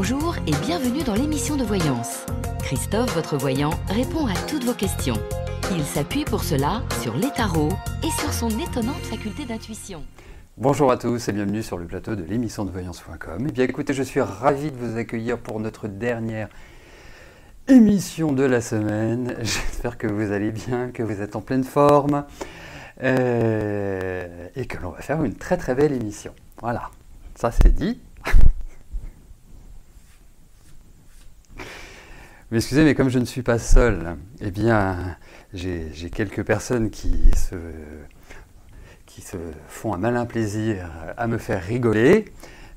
Bonjour et bienvenue dans l'émission de voyance. Christophe, votre voyant, répond à toutes vos questions. Il s'appuie pour cela sur les tarots et sur son étonnante faculté d'intuition. Bonjour à tous et bienvenue sur le plateau de l'émission de voyance.com. Eh bien écoutez, je suis ravi de vous accueillir pour notre dernière émission de la semaine. J'espère que vous allez bien, que vous êtes en pleine forme et que l'on va faire une très très belle émission. Voilà, ça c'est dit. Mais excusez, mais comme je ne suis pas seul, eh bien j'ai quelques personnes qui se font un malin plaisir à me faire rigoler.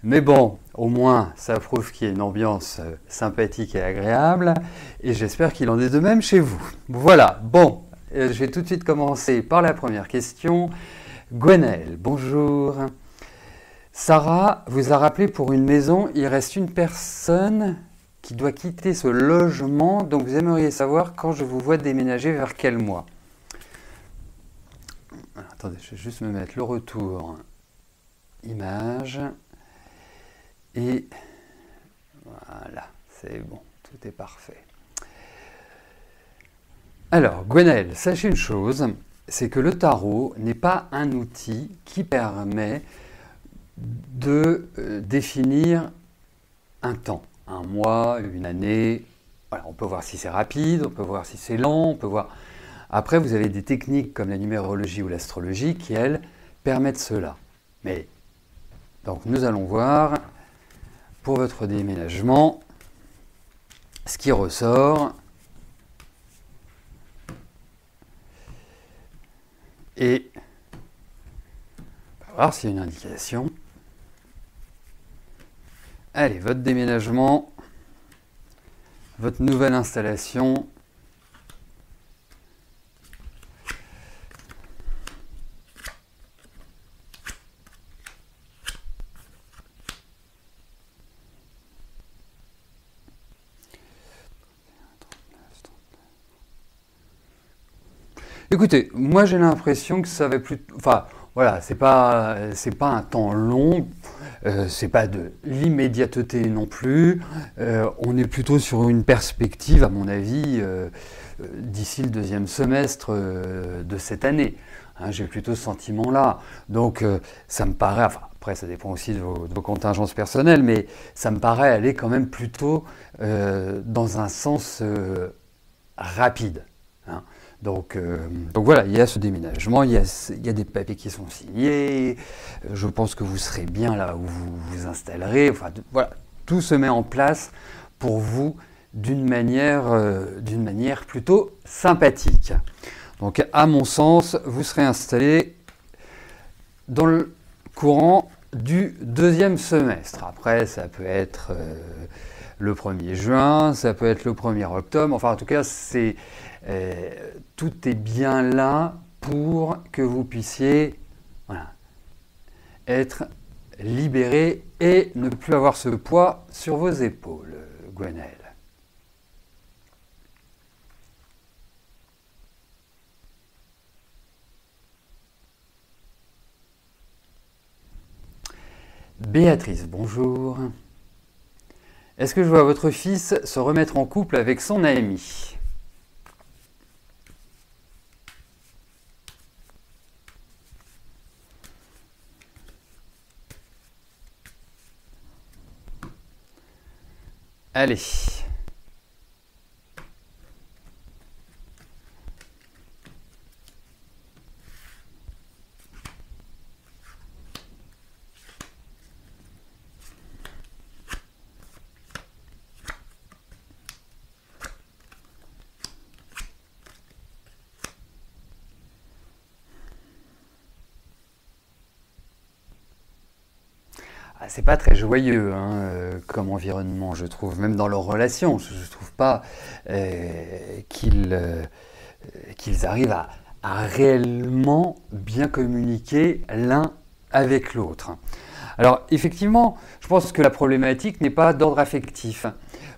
Mais bon, au moins, ça prouve qu'il y a une ambiance sympathique et agréable. Et j'espère qu'il en est de même chez vous. Voilà, bon, je vais tout de suite commencer par la première question. Gwenaëlle, bonjour. Sarah vous a rappelé pour une maison, il reste une personne qui doit quitter ce logement. Donc vous aimeriez savoir quand je vous vois déménager vers quel mois. Attendez, je vais juste me mettre le retour image et voilà, c'est bon, tout est parfait. Alors, Gwenaëlle, sachez une chose, c'est que le tarot n'est pas un outil qui permet de définir un temps, un mois, une année. Voilà, on peut voir si c'est rapide, on peut voir si c'est lent, on peut voir... Après, vous avez des techniques comme la numérologie ou l'astrologie qui, elles, permettent cela. Mais, donc, nous allons voir, pour votre déménagement, ce qui ressort. Et, on va voir s'il y a une indication. Allez, votre déménagement, votre nouvelle installation. Écoutez, moi j'ai l'impression que ça va plus... Enfin, voilà, c'est pas un temps long, c'est pas de l'immédiateté non plus. On est plutôt sur une perspective, à mon avis, d'ici le deuxième semestre de cette année. Hein, j'ai plutôt ce sentiment-là. Donc, ça me paraît... Enfin, après, ça dépend aussi de vos contingences personnelles, mais ça me paraît aller quand même plutôt dans un sens rapide. Hein. Donc voilà, il y a ce déménagement, il y a des papiers qui sont signés, je pense que vous serez bien là où vous vous installerez, enfin voilà, tout se met en place pour vous d'une manière plutôt sympathique. Donc à mon sens, vous serez installé dans le courant du deuxième semestre. Après, ça peut être le 1er juin, ça peut être le 1er octobre, enfin en tout cas, tout est bien là pour que vous puissiez être libéré et ne plus avoir ce poids sur vos épaules, Gwenaëlle. Béatrice, bonjour. Est-ce que je vois votre fils se remettre en couple avec son ami ? Allez. C'est pas très joyeux comme environnement, je trouve, même dans leurs relations. Je ne trouve pas qu'ils arrivent à réellement bien communiquer l'un avec l'autre. Alors effectivement, je pense que la problématique n'est pas d'ordre affectif.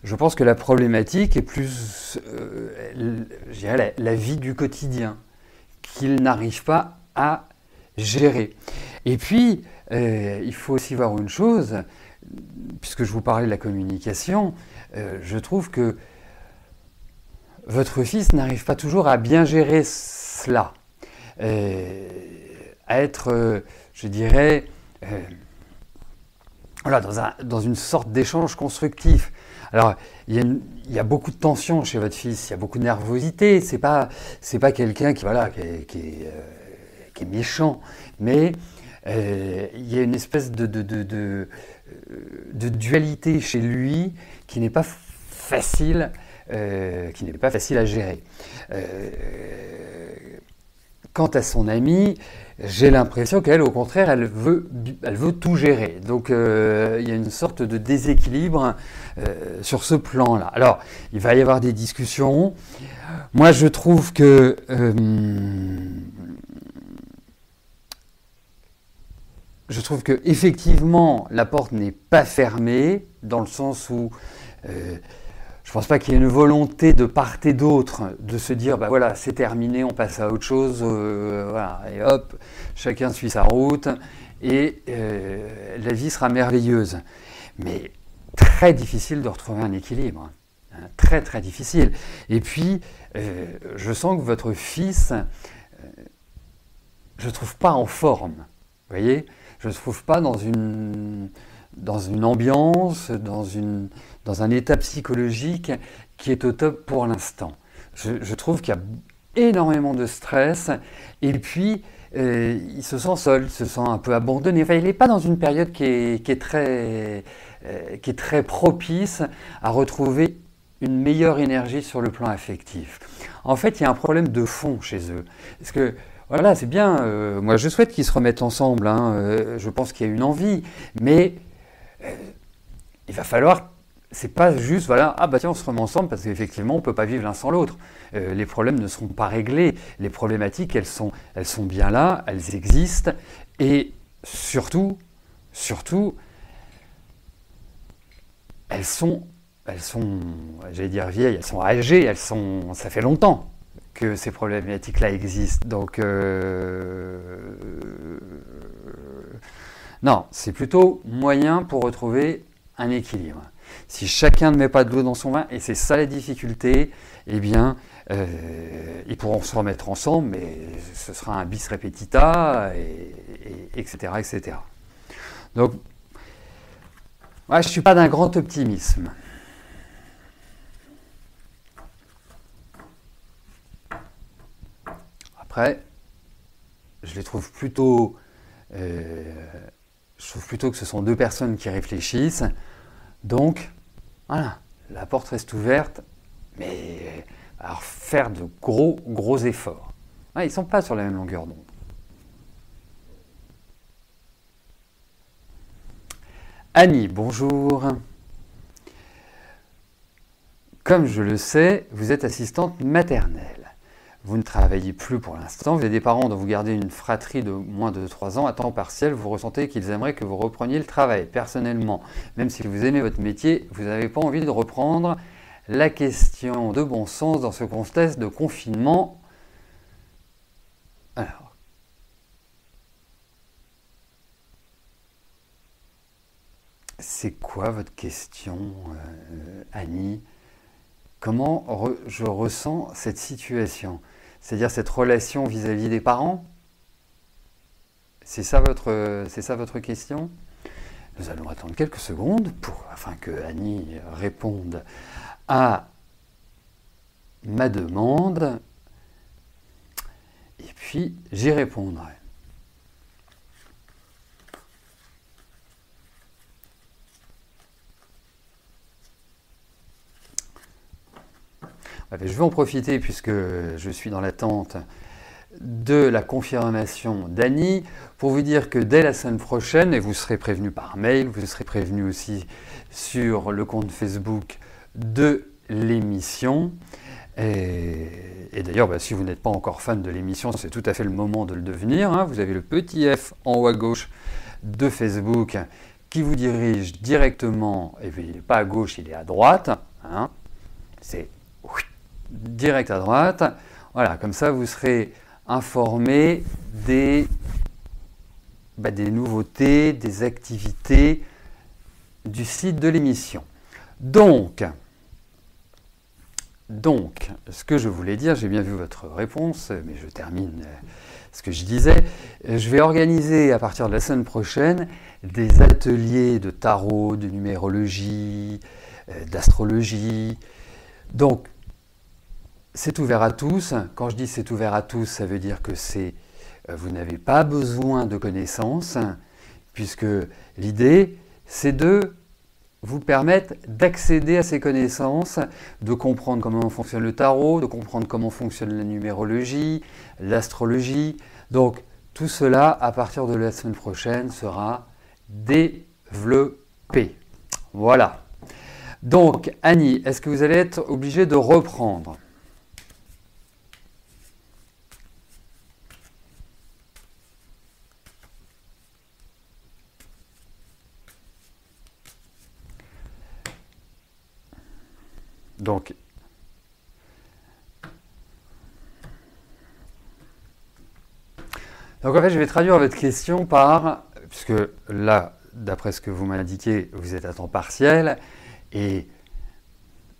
Je pense que la problématique est plus je dirais, la vie du quotidien, qu'ils n'arrivent pas à gérer. Et puis, il faut aussi voir une chose, puisque je vous parlais de la communication, je trouve que votre fils n'arrive pas toujours à bien gérer cela, à être, je dirais, voilà, dans une sorte d'échange constructif. Alors, il y a beaucoup de tension chez votre fils, il y a beaucoup de nervosité. C'est pas quelqu'un qui est méchant, mais il y a une espèce de dualité chez lui qui n'est pas facile, à gérer. Quant à son amie, j'ai l'impression qu'elle, au contraire, elle veut tout gérer. Donc, il y a une sorte de déséquilibre sur ce plan-là. Alors, il va y avoir des discussions. Moi, je trouve que effectivement, la porte n'est pas fermée, dans le sens où je ne pense pas qu'il y ait une volonté de part et d'autre de se dire, bah voilà, c'est terminé, on passe à autre chose, voilà, et hop, chacun suit sa route, et la vie sera merveilleuse. Mais très difficile de retrouver un équilibre, hein, très très difficile. Et puis, je sens que votre fils, je ne trouve pas en forme, vous voyez, je ne trouve pas dans une ambiance, dans un état psychologique qui est au top pour l'instant. Je trouve qu'il y a énormément de stress, et puis il se sent seul, il se sent un peu abandonné. Enfin, il n'est pas dans une période qui est très propice à retrouver une meilleure énergie sur le plan affectif. En fait, il y a un problème de fond chez eux. Parce que voilà, c'est bien, moi je souhaite qu'ils se remettent ensemble, hein, je pense qu'il y a une envie, mais il va falloir, c'est pas juste, voilà, ah bah tiens on se remet ensemble parce qu'effectivement on ne peut pas vivre l'un sans l'autre. Les problèmes ne seront pas réglés, les problématiques elles sont bien là, elles existent, et surtout, elles sont, j'allais dire vieilles, elles sont âgées, ça fait longtemps que ces problématiques-là existent. Donc, non, c'est plutôt moyen pour retrouver un équilibre. Si chacun ne met pas de l'eau dans son vin, et c'est ça la difficulté, eh bien, ils pourront se remettre ensemble, mais ce sera un bis repetita, etc., etc. Donc, ouais, je ne suis pas d'un grand optimisme. Après, je trouve plutôt que ce sont deux personnes qui réfléchissent. Donc, voilà, la porte reste ouverte, mais alors faire de gros efforts. Ouais, ils ne sont pas sur la même longueur d'onde. Annie, bonjour. Comme je le sais, vous êtes assistante maternelle. Vous ne travaillez plus pour l'instant, vous avez des parents dont vous gardez une fratrie de moins de 3 ans à temps partiel, vous ressentez qu'ils aimeraient que vous repreniez le travail. Personnellement, même si vous aimez votre métier, vous n'avez pas envie de reprendre. La question de bon sens dans ce contexte de confinement. Alors, c'est quoi votre question, Annie ? Comment je ressens cette situation ? C'est-à-dire cette relation vis-à-vis des parents ? C'est ça votre question ? Nous allons attendre quelques secondes afin que Annie réponde à ma demande. Et puis, j'y répondrai. Je vais en profiter puisque je suis dans l'attente de la confirmation d'Annie pour vous dire que dès la semaine prochaine, et vous serez prévenu par mail, vous serez prévenu aussi sur le compte Facebook de l'émission. Et d'ailleurs, si vous n'êtes pas encore fan de l'émission, c'est tout à fait le moment de le devenir, hein. Vous avez le petit F en haut à gauche de Facebook qui vous dirige directement, et puis il n'est pas à gauche, il est à droite, hein. C'est direct à droite. Voilà, comme ça vous serez informé des nouveautés, des activités du site de l'émission. Donc, ce que je voulais dire, j'ai bien vu votre réponse, mais je termine ce que je disais. Je vais organiser à partir de la semaine prochaine des ateliers de tarot, de numérologie, d'astrologie. Donc, c'est ouvert à tous. Quand je dis c'est ouvert à tous, ça veut dire que vous n'avez pas besoin de connaissances, puisque l'idée, c'est de vous permettre d'accéder à ces connaissances, de comprendre comment fonctionne le tarot, de comprendre comment fonctionne la numérologie, l'astrologie. Donc, tout cela, à partir de la semaine prochaine, sera développé. Voilà. Donc, Annie, est-ce que vous allez être obligée de reprendre ? Donc en fait, je vais traduire votre question par, puisque là, d'après ce que vous m'indiquez, vous êtes à temps partiel, et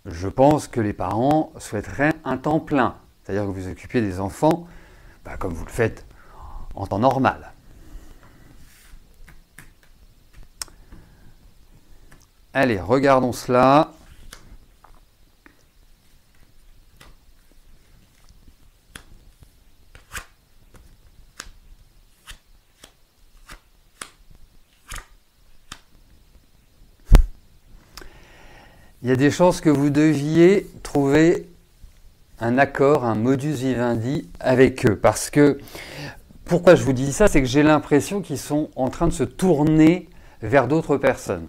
je pense que les parents souhaiteraient un temps plein, c'est-à-dire que vous occupiez des enfants, comme vous le faites en temps normal. Allez, regardons cela. Il y a des chances que vous deviez trouver un accord, un modus vivendi avec eux. Parce que, pourquoi je vous dis ça, c'est que j'ai l'impression qu'ils sont en train de se tourner vers d'autres personnes.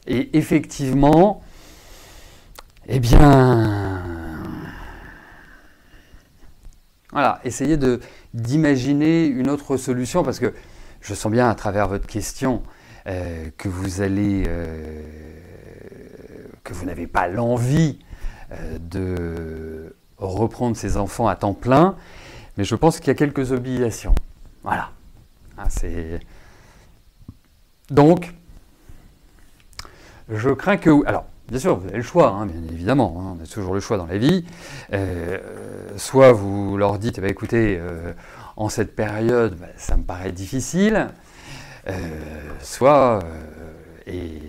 Et effectivement, eh bien, voilà, essayez d'imaginer une autre solution, parce que je sens bien à travers votre question que vous n'avez pas l'envie de reprendre ces enfants à temps plein, mais je pense qu'il y a quelques obligations. Voilà. Donc, je crains que... Alors, bien sûr, vous avez le choix, bien évidemment, on a toujours le choix dans la vie. Soit vous leur dites, écoutez, en cette période, ça me paraît difficile, soit, et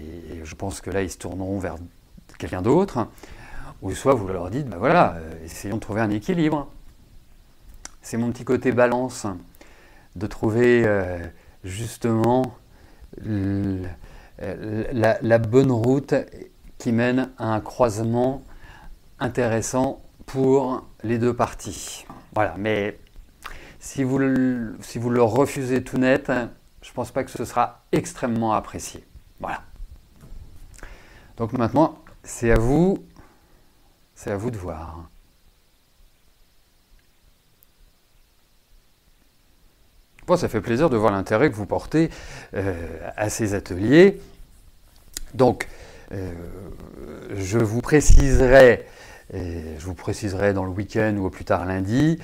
je pense que là, ils se tourneront vers quelqu'un d'autre, ou soit vous leur dites, essayons de trouver un équilibre. C'est mon petit côté balance, de trouver justement la bonne route qui mène à un croisement intéressant pour les deux parties. Voilà, mais si vous le refusez tout net, je ne pense pas que ce sera extrêmement apprécié. Voilà. Donc maintenant, c'est à vous de voir. Bon, ça fait plaisir de voir l'intérêt que vous portez à ces ateliers. Donc, je vous préciserai dans le week-end ou au plus tard lundi,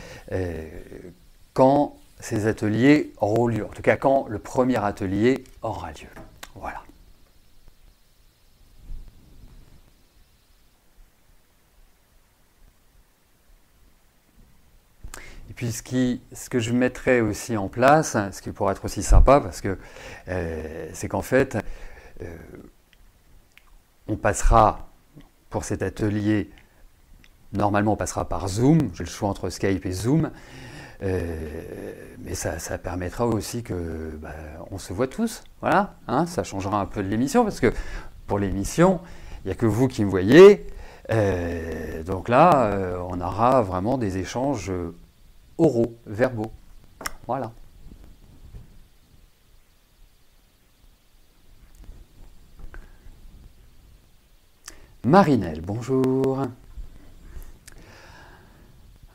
quand ces ateliers auront lieu. En tout cas, quand le premier atelier aura lieu. Voilà. Et puis ce que je mettrai aussi en place, ce qui pourrait être aussi sympa, parce que c'est qu'en fait, on passera pour cet atelier, normalement on passera par Zoom, j'ai le choix entre Skype et Zoom, mais ça permettra aussi que on se voit tous, voilà, ça changera un peu de l'émission, parce que pour l'émission, il n'y a que vous qui me voyez, donc là, on aura vraiment des échanges oraux, verbaux, voilà. Marinelle, bonjour.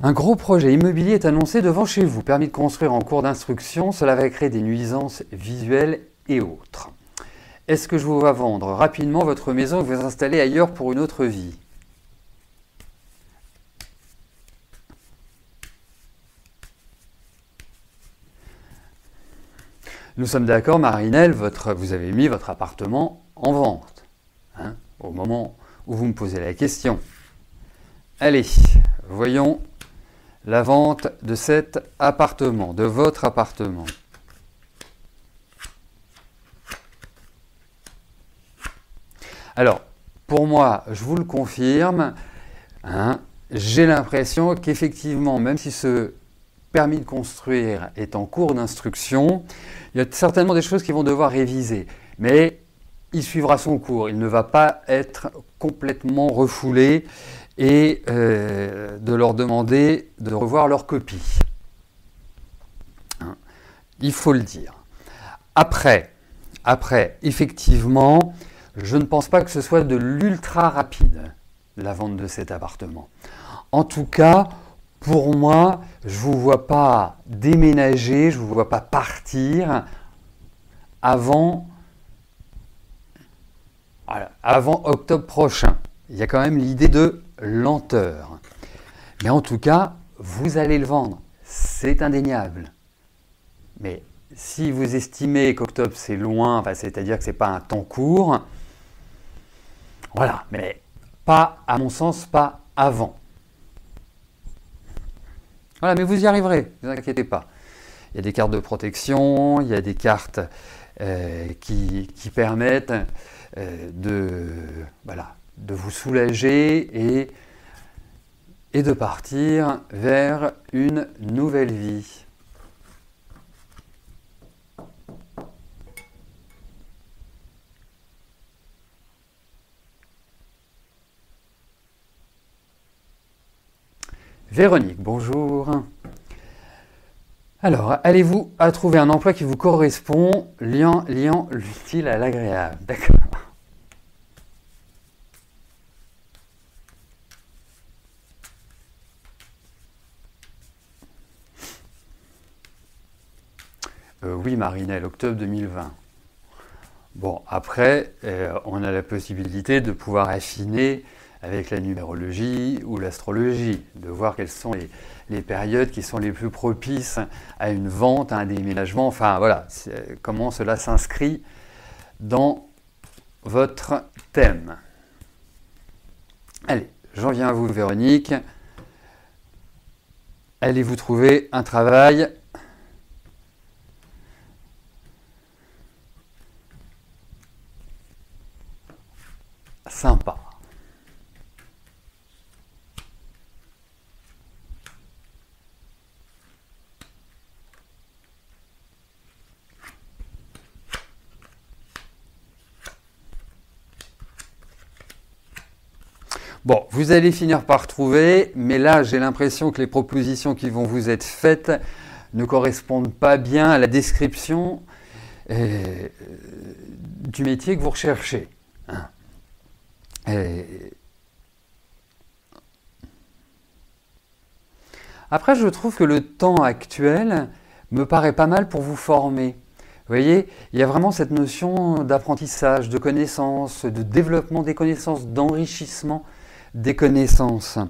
Un gros projet immobilier est annoncé devant chez vous. Permis de construire en cours d'instruction, cela va créer des nuisances visuelles et autres. Est-ce que je vous vois vendre rapidement votre maison et vous installer ailleurs pour une autre vie ? Nous sommes d'accord, Marinelle, vous avez mis votre appartement en vente, hein, au moment où vous me posez la question. Allez, voyons la vente de cet appartement, de votre appartement. Alors, pour moi, je vous le confirme, hein, j'ai l'impression qu'effectivement, même si ce permis de construire est en cours d'instruction, il y a certainement des choses qui vont devoir réviser. Mais il suivra son cours, il ne va pas être complètement refoulé et de leur demander de revoir leur copie. Hein, il faut le dire. Après, effectivement, je ne pense pas que ce soit de l'ultra rapide, la vente de cet appartement. En tout cas, pour moi, je ne vous vois pas déménager, je ne vous vois pas partir avant octobre prochain. Il y a quand même l'idée de lenteur. Mais en tout cas, vous allez le vendre. C'est indéniable. Mais si vous estimez qu'octobre c'est loin, enfin, c'est-à-dire que ce n'est pas un temps court, voilà, mais pas, à mon sens, pas avant. Voilà, mais vous y arriverez, ne vous inquiétez pas. Il y a des cartes de protection, il y a des cartes qui permettent de vous soulager et de partir vers une nouvelle vie. Véronique, bonjour. Alors, allez-vous à trouver un emploi qui vous correspond, liant l'utile à l'agréable. D'accord. Oui, Marinelle, octobre 2020. Bon, après, on a la possibilité de pouvoir affiner avec la numérologie ou l'astrologie, de voir quelles sont les périodes qui sont les plus propices à une vente, à un déménagement, enfin voilà, comment cela s'inscrit dans votre thème. Allez, j'en viens à vous, Véronique. Allez-vous trouver un travail sympa? Bon, vous allez finir par trouver, mais là j'ai l'impression que les propositions qui vont vous être faites ne correspondent pas bien à la description du métier que vous recherchez. Hein. Après, je trouve que le temps actuel me paraît pas mal pour vous former. Vous voyez, il y a vraiment cette notion d'apprentissage, de connaissances, de développement des connaissances, d'enrichissement des connaissances.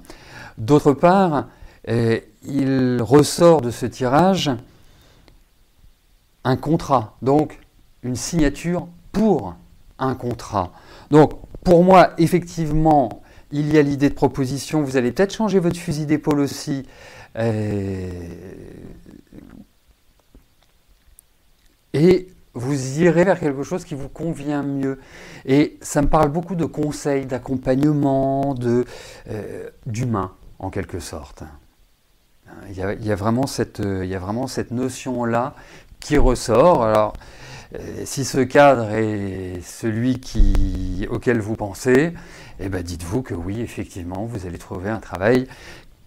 D'autre part, il ressort de ce tirage un contrat, donc une signature pour un contrat. Donc, pour moi, effectivement, il y a l'idée de proposition. Vous allez peut-être changer votre fusil d'épaule aussi. Et vous irez vers quelque chose qui vous convient mieux. Et ça me parle beaucoup de conseils, d'accompagnement, d'humain, en quelque sorte. Il y a vraiment cette notion-là qui ressort. Alors, si ce cadre est celui auquel vous pensez, eh ben dites-vous que oui, effectivement, vous allez trouver un travail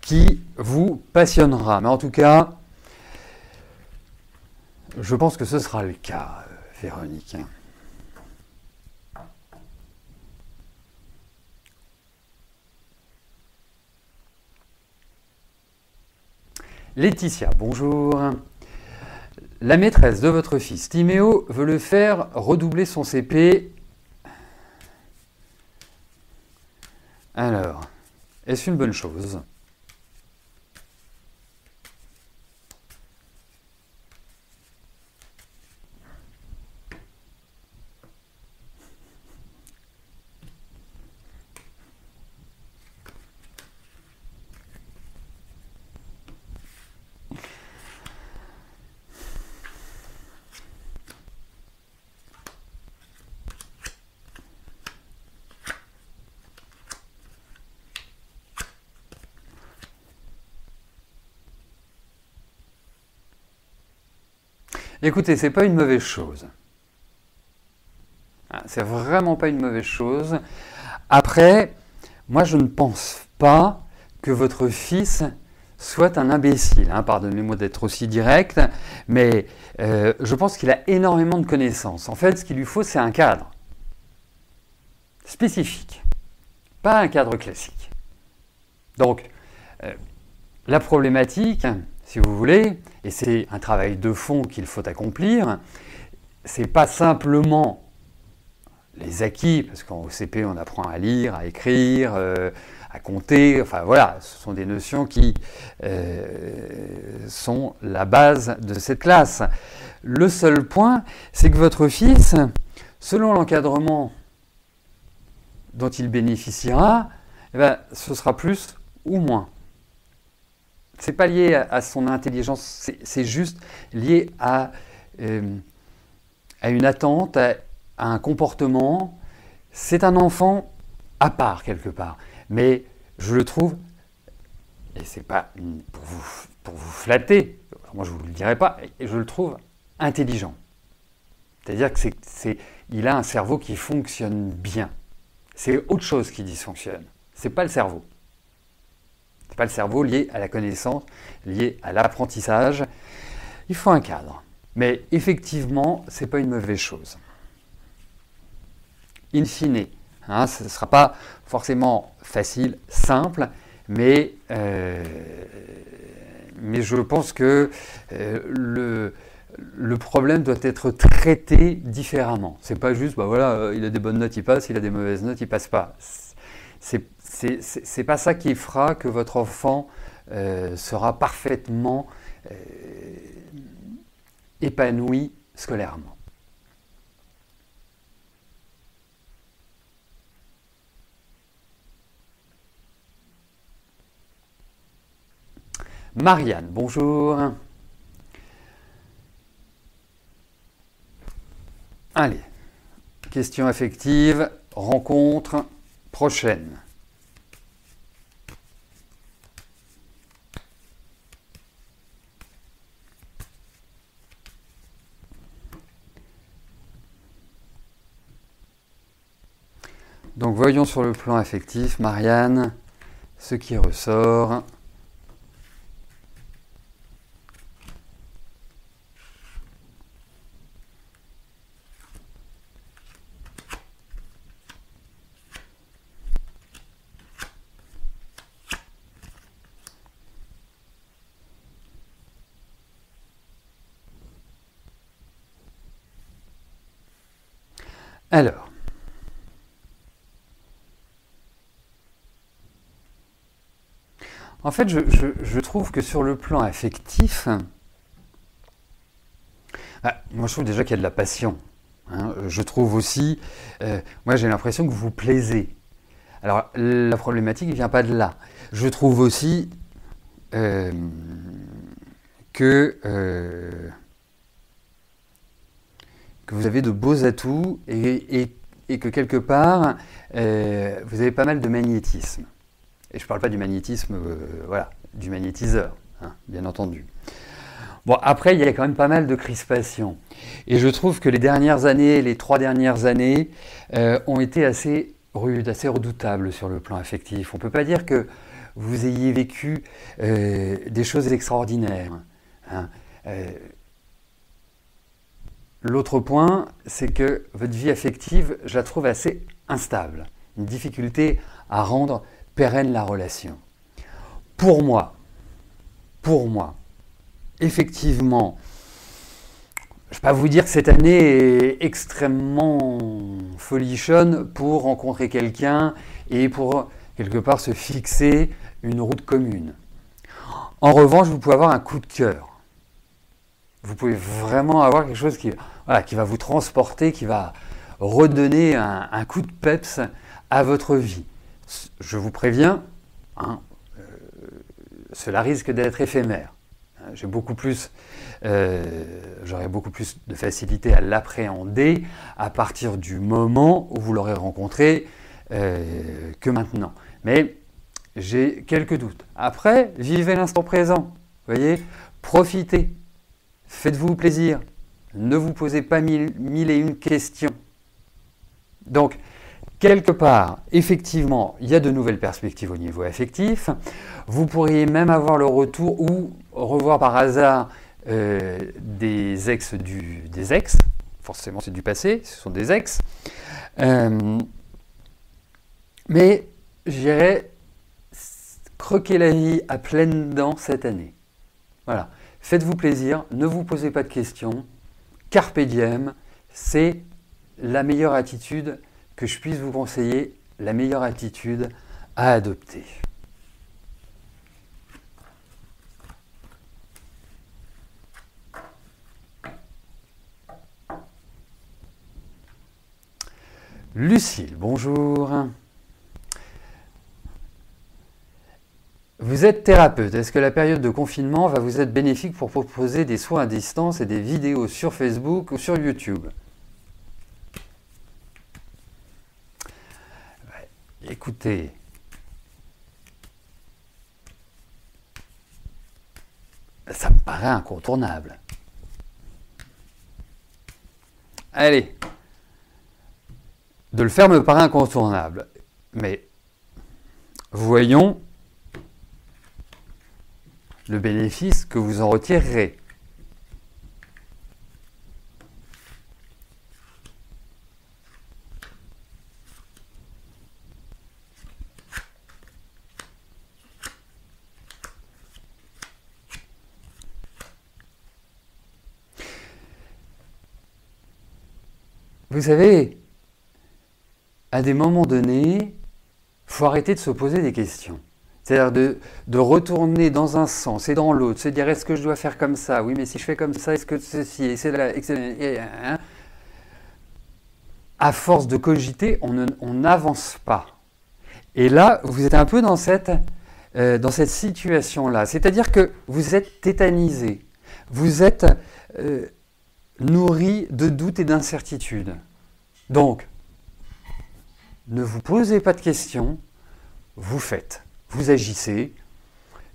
qui vous passionnera. Mais en tout cas, je pense que ce sera le cas, Véronique. Laetitia, bonjour. La maîtresse de votre fils, Timéo, veut le faire redoubler son CP. Alors, est-ce une bonne chose ? Écoutez, c'est pas une mauvaise chose. C'est vraiment pas une mauvaise chose. Après, moi je ne pense pas que votre fils soit un imbécile. Pardonnez-moi d'être aussi direct, mais je pense qu'il a énormément de connaissances. En fait, ce qu'il lui faut, c'est un cadre spécifique, pas un cadre classique. Donc, la problématique, si vous voulez, et c'est un travail de fond qu'il faut accomplir, c'est pas simplement les acquis, parce qu'en OCP on apprend à lire, à écrire, à compter, enfin voilà, ce sont des notions qui sont la base de cette classe. Le seul point, c'est que votre fils, selon l'encadrement dont il bénéficiera, ce sera plus ou moins. Ce n'est pas lié à son intelligence, c'est juste lié à une attente, à un comportement. C'est un enfant à part quelque part. Mais je le trouve, et c'est pas pour vous flatter, moi je ne vous le dirai pas, je le trouve intelligent. C'est-à-dire qu'il a un cerveau qui fonctionne bien. C'est autre chose qui dysfonctionne. C'est pas le cerveau. C'est pas le cerveau lié à la connaissance, lié à l'apprentissage. Il faut un cadre. Mais effectivement, c'est pas une mauvaise chose. In fine, ce ne sera pas forcément facile, simple, mais je pense que le problème doit être traité différemment. C'est pas juste, il a des bonnes notes, il passe, il a des mauvaises notes, il passe pas. C'est pas ça qui fera que votre enfant sera parfaitement épanoui scolairement. Marianne, bonjour. Allez, question affective, rencontre prochaine. Donc voyons sur le plan affectif, Marianne, ce qui ressort. Alors, en fait, je trouve que sur le plan affectif, moi je trouve déjà qu'il y a de la passion. Je trouve aussi, moi j'ai l'impression que vous plaisez. Alors la problématique ne vient pas de là. Je trouve aussi que vous avez de beaux atouts et que quelque part, vous avez pas mal de magnétisme. Et je ne parle pas du magnétisme, du magnétiseur, bien entendu. Bon, après, il y a quand même pas mal de crispation. Et je trouve que les 3 dernières années, ont été assez rudes, assez redoutables sur le plan affectif. On ne peut pas dire que vous ayez vécu des choses extraordinaires. L'autre point, c'est que votre vie affective, je la trouve assez instable. Une difficulté à rendre pérenne la relation. Pour moi, effectivement, je ne vais pas vous dire que cette année est extrêmement folichonne pour rencontrer quelqu'un et pour, quelque part, se fixer une route commune. En revanche, vous pouvez avoir un coup de cœur. Vous pouvez vraiment avoir quelque chose qui va vous transporter, qui va redonner un coup de peps à votre vie. Je vous préviens, cela risque d'être éphémère. J'aurai beaucoup plus de facilité à l'appréhender à partir du moment où vous l'aurez rencontré que maintenant. Mais j'ai quelques doutes. Après, vivez l'instant présent. Voyez, profitez. Faites-vous plaisir. Ne vous posez pas mille et une questions. Donc, quelque part, effectivement, il y a de nouvelles perspectives au niveau affectif. Vous pourriez même avoir le retour ou revoir par hasard des ex des ex. Forcément, c'est du passé, ce sont des ex. Mais j'irais croquer la vie à pleines dents cette année. Voilà. Faites-vous plaisir, ne vous posez pas de questions. Carpe diem, c'est la meilleure attitude que je puisse vous conseiller, la meilleure attitude à adopter. Lucille, bonjour. Vous êtes thérapeute. Est-ce que la période de confinement va vous être bénéfique pour proposer des soins à distance et des vidéos sur Facebook ou sur YouTube? Écoutez, ça me paraît incontournable. Allez, de le faire me paraît incontournable. Mais voyons le bénéfice que vous en retirerez. Vous savez, à des moments donnés, il faut arrêter de se poser des questions. C'est-à-dire de retourner dans un sens et dans l'autre, se dire est-ce que je dois faire comme ça? Oui, mais si je fais comme ça, est-ce que ceci, etc. À force de cogiter, on n'avance pas. Et là, vous êtes un peu dans cette situation-là. C'est-à-dire que vous êtes tétanisé. Vous êtes nourri de doutes et d'incertitudes. Donc, ne vous posez pas de questions, vous faites, vous agissez.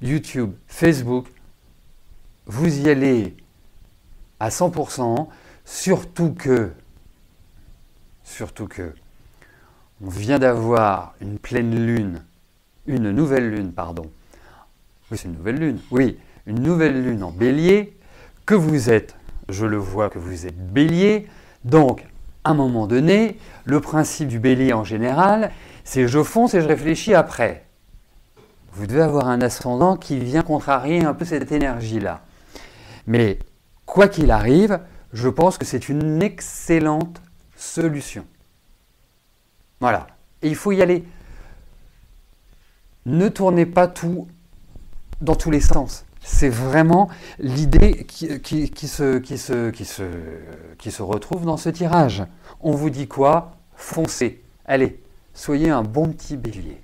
YouTube, Facebook, vous y allez à 100%, surtout que, on vient d'avoir une pleine lune, une nouvelle lune, pardon. Oui, c'est une nouvelle lune. Oui, une nouvelle lune en bélier, que vous êtes, je le vois que vous êtes bélier, donc à un moment donné, le principe du bélier en général, c'est je fonce et je réfléchis après. Vous devez avoir un ascendant qui vient contrarier un peu cette énergie-là. Mais quoi qu'il arrive, je pense que c'est une excellente solution. Voilà. Et il faut y aller. Ne tournez pas tout dans tous les sens. C'est vraiment l'idée qui se retrouve dans ce tirage. On vous dit quoi? Foncez. Allez, soyez un bon petit bélier.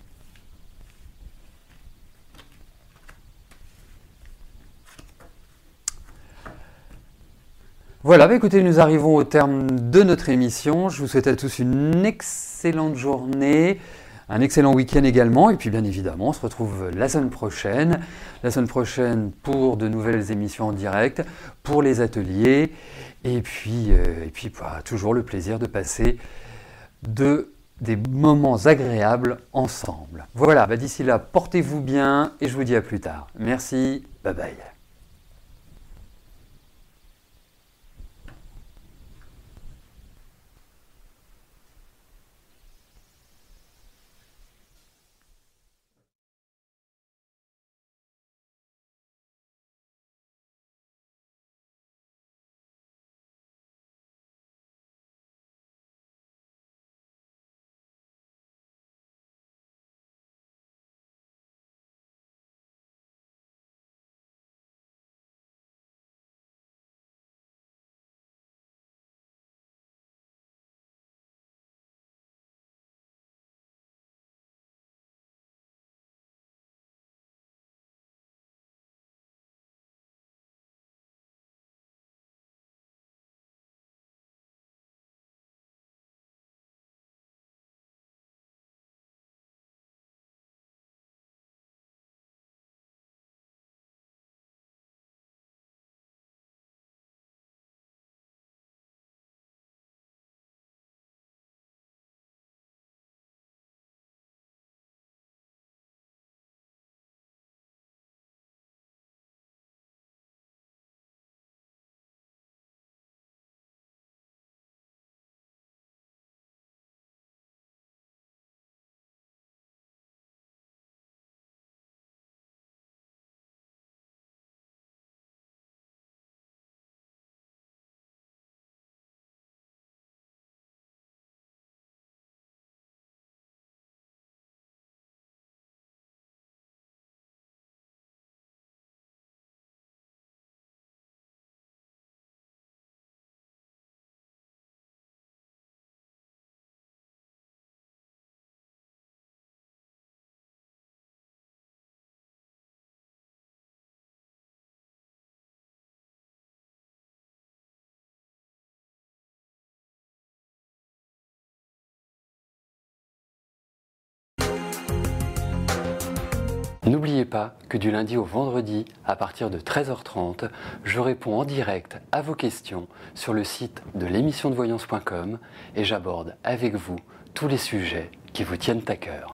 Voilà, bah écoutez, nous arrivons au terme de notre émission. Je vous souhaite à tous une excellente journée, un excellent week-end également. Et puis bien évidemment, on se retrouve la semaine prochaine. La semaine prochaine pour de nouvelles émissions en direct, pour les ateliers. Et puis bah, toujours le plaisir de passer des moments agréables ensemble. Voilà, bah d'ici là, portez-vous bien et je vous dis à plus tard. Merci, bye bye. N'oubliez pas que du lundi au vendredi, à partir de 13h30, je réponds en direct à vos questions sur le site de l'émissiondevoyance.com et j'aborde avec vous tous les sujets qui vous tiennent à cœur.